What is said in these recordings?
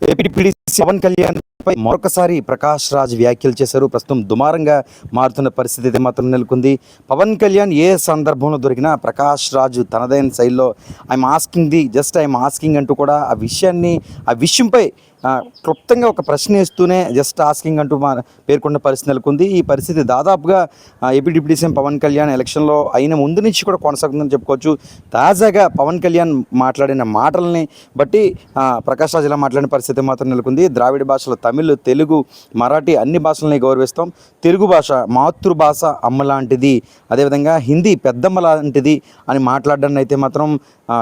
APDC Pawan Kalyan పై మరొకసారి ప్రకాష్ రాజ్ వ్యాఖ్యలు చేశారు. ప్రస్తుతం దుమారంగా మారుతున్న పరిస్థితి అయితే మాత్రం నెలకొంది. పవన్ కళ్యాణ్ ఏ సందర్భంలో దొరికినా ప్రకాష్ రాజు తనదైన శైలిలో ఐఎమ్ ఆస్కింగ్ అంటూ కూడా ఆ విషయంపై క్లుప్తంగా ఒక ప్రశ్న వేస్తూనే జస్ట్ ఆస్కింగ్ అంటూ పేర్కొన్న పరిస్థితి నెలకొంది. ఈ పరిస్థితి దాదాపుగా AP deputy CM Pawan Kalyan ఎలక్షన్లో అయిన ముందు నుంచి కూడా కొనసాగుతుందని చెప్పుకోవచ్చు. తాజాగా పవన్ కళ్యాణ్ మాట్లాడిన మాటల్ని బట్టి ప్రకాష్ రాజ్ ఇలా మాట్లాడిన పరిస్థితి మాత్రం నెలకొంది. ద్రావిడ భాషలో తమిళ్, తెలుగు, మరాఠీ అన్ని భాషలని గౌరవిస్తాం. తెలుగు భాష మాతృభాష అమ్మ లాంటిది, అదేవిధంగా హిందీ పెద్దమ్మ లాంటిది అని మాట్లాడడాన్ని అయితే మాత్రం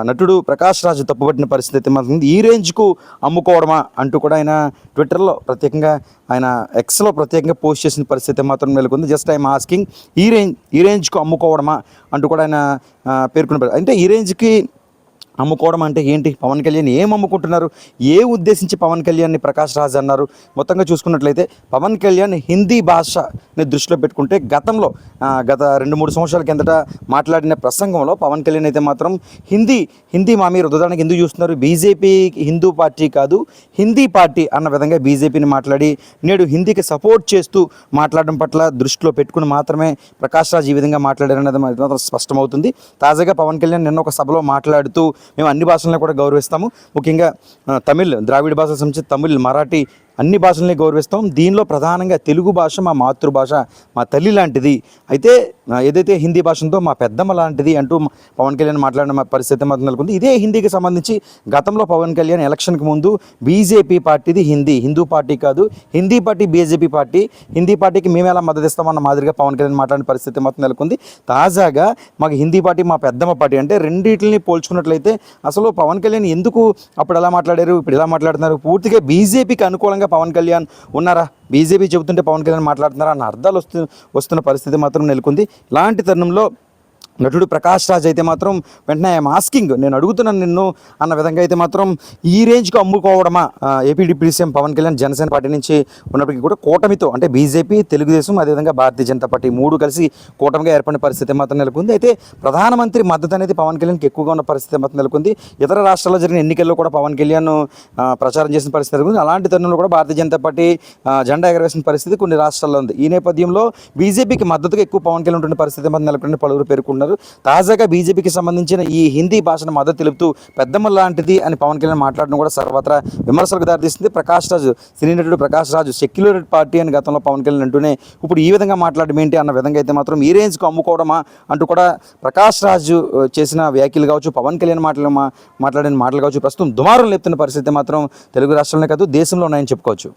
నటుడు ప్రకాష్ రాజ్ తప్పుపట్టిన పరిస్థితి అయితే మాత్రం ఈ రేంజ్కు అమ్ముకోవడమా అంటూ కూడా ఆయన ట్విట్టర్లో ప్రత్యేకంగా ఆయన ఎక్స్లో ప్రత్యేకంగా పోస్ట్ చేసిన పరిస్థితి మాత్రం నెలకొంది. జస్ట్ ఐఎమ్ ఆస్కింగ్ ఈ రేంజ్కు అమ్ముకోవడమా అంటూ కూడా ఆయన పేర్కొన్న. అంటే ఈ రేంజ్కి అమ్ముకోవడం అంటే ఏంటి? పవన్ కళ్యాణ్ ఏం అమ్ముకుంటున్నారు? ఏ ఉద్దేశించి పవన్ కళ్యాణ్ని ప్రకాష్ రాజ్ అన్నారు? మొత్తంగా చూసుకున్నట్లయితే పవన్ కళ్యాణ్ హిందీ భాషని దృష్టిలో పెట్టుకుంటే గత 2-3 సంవత్సరాల కిందట మాట్లాడిన ప్రసంగంలో పవన్ కళ్యాణ్ అయితే మాత్రం హిందీ మా మీరు రుదడానికి ఎందుకు చూస్తున్నారు, బీజేపీ హిందూ పార్టీ కాదు హిందీ పార్టీ అన్న విధంగా బీజేపీని మాట్లాడి నేడు హిందీకి సపోర్ట్ చేస్తూ మాట్లాడడం పట్ల దృష్టిలో పెట్టుకుని మాత్రమే ప్రకాష్ రాజ్ ఈ విధంగా మాట్లాడారనేది మాత్రం స్పష్టమవుతుంది. తాజాగా పవన్ కళ్యాణ్ నిన్న ఒక సభలో మాట్లాడుతూ మేము అన్ని భాషలను కూడా గౌరవిస్తాము, ముఖ్యంగా తమిళ్, ద్రావిడ భాష సంబంధించి తమిళ్, మరాఠీ అన్ని భాషల్ని గౌరవిస్తాం. దీనిలో ప్రధానంగా తెలుగు భాష మా మాతృభాష, మా తల్లి లాంటిది, అయితే ఏదైతే హిందీ భాష ఉందో మా పెద్దమ్మ లాంటిది అంటూ పవన్ కళ్యాణ్ మాట్లాడిన పరిస్థితి మాత్రం నెలకొంది. ఇదే హిందీకి సంబంధించి గతంలో పవన్ కళ్యాణ్ ఎలక్షన్కి ముందు బీజేపీ పార్టీది హిందూ పార్టీ కాదు, Hindi party BJP party, Hindi పార్టీకి మేము ఎలా మద్దతు ఇస్తామన్న మాదిరిగా పవన్ కళ్యాణ్ మాట్లాడిన పరిస్థితి మాత్రం నెలకొంది. తాజాగా మాకు హిందీ పార్టీ మా పెద్దమ్మ పార్టీ అంటే రెండింటిని పోల్చుకున్నట్లయితే అసలు పవన్ కళ్యాణ్ ఎందుకు అప్పుడు ఎలా మాట్లాడారు, ఇప్పుడు ఎలా మాట్లాడుతున్నారు? పూర్తిగా బీజేపీకి అనుకూలంగా పవన్ కళ్యాణ్ ఉన్నారా, బీజేపీ చెబుతుంటే పవన్ కళ్యాణ్ మాట్లాడుతున్నారా అన్న అర్థాలు వస్తున్న పరిస్థితి మాత్రం నెలకొంది. ఇలాంటి తరుణంలో నటుడు ప్రకాష్ రాజ్ అయితే మాత్రం వెంటనే ఐఎమ్ ఆస్కింగ్, నేను అడుగుతున్నాను నిన్ను అన్న విధంగా అయితే మాత్రం ఈ రేంజ్కి అమ్ముకోవడమా AP deputy CM Pawan Kalyan Janasena party నుంచి ఉన్నప్పటికీ కూడా కూటమితో అంటే బీజేపీ, తెలుగుదేశం, అదేవిధంగా భారతీయ జనతా పార్టీ 3 కలిసి కూటమిగా ఏర్పడిన పరిస్థితి మాత్రం నెలకొంది. అయితే ప్రధానమంత్రి మద్దతు అనేది పవన్ కళ్యాణ్కి ఎక్కువగా ఉన్న పరిస్థితి మాత్రం నెలకొంది. ఇతర రాష్ట్రాల్లో జరిగిన ఎన్నికల్లో కూడా పవన్ కళ్యాణ్ ప్రచారం చేసిన పరిస్థితి నెలకొంది. అలాంటి తరుణంలో కూడా భారతీయ జనతా పార్టీ జెండా ఎగరవేసిన పరిస్థితి కొన్ని రాష్ట్రాల్లో ఉంది. ఈ నేపథ్యంలో బీజేపీకి మద్దతుగా ఎక్కువ పవన్ కళ్యాణ్ ఉంటున్న పరిస్థితి మాత్రం నెలకొంది పలువురు పేర్కొన్నారు. తాజాగా బీజేపీకి సంబంధించిన ఈ హిందీ భాషను మద్దతు తెలుపుతూ పెద్దమ్మ లాంటిది అని పవన్ కళ్యాణ్ మాట్లాడడం కూడా సర్వత్రా విమర్శలకు దారితీస్తుంది. సినీ నటుడు ప్రకాష్ రాజు సెక్యులర్ పార్టీ అని గతంలో పవన్ కళ్యాణ్ అంటూనే ఇప్పుడు ఈ విధంగా మాట్లాడడం ఏంటి అన్న విధంగా అయితే మాత్రం ఈ రేంజ్కు అమ్ముకోవడమా అంటూ కూడా ప్రకాష్ రాజు చేసిన వ్యాఖ్యలు కావచ్చు, పవన్ కళ్యాణ్ మాట్లాడిన మాటలు కావచ్చు ప్రస్తుతం దుమారం లేపుతున్న పరిస్థితి మాత్రం తెలుగు రాష్ట్రాలనే కాదు దేశంలో ఉన్నాయని చెప్పుకోవచ్చు.